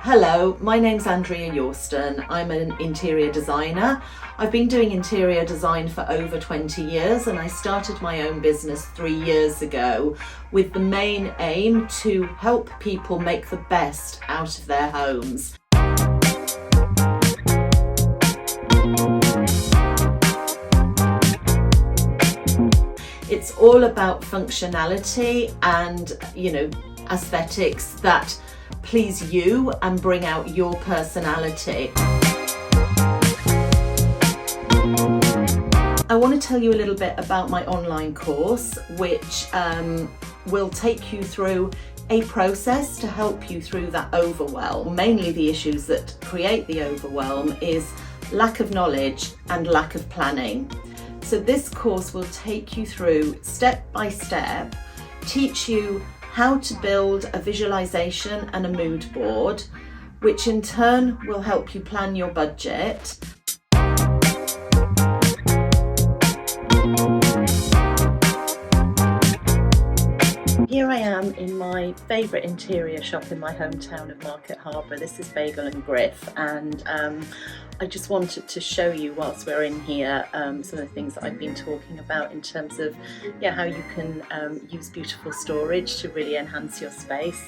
Hello, my name's Andrea Yorston. I'm an interior designer. I've been doing interior design for over 20 years and I started my own business 3 years ago with the main aim to help people make the best out of their homes. It's all about functionality and, aesthetics that please you and bring out your personality. I want to tell you a little bit about my online course, which will take you through a process to help you through that overwhelm. Mainly the issues that create the overwhelm is lack of knowledge and lack of planning. So this course will take you through step by step, teach you how to build a visualization and a mood board, which in turn will help you plan your budget. Here I am in my favourite interior shop in my hometown of Market Harbour. This is Bagel&Griff, and I just wanted to show you whilst we're in here some of the things that I've been talking about in terms of how you can use beautiful storage to really enhance your space.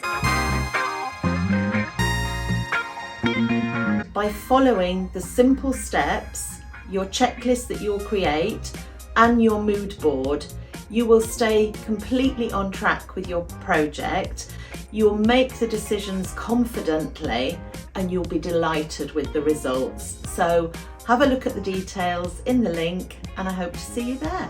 By following the simple steps, your checklist that you'll create and your mood board, you will stay completely on track with your project. You'll make the decisions confidently and you'll be delighted with the results. So have a look at the details in the link and I hope to see you there.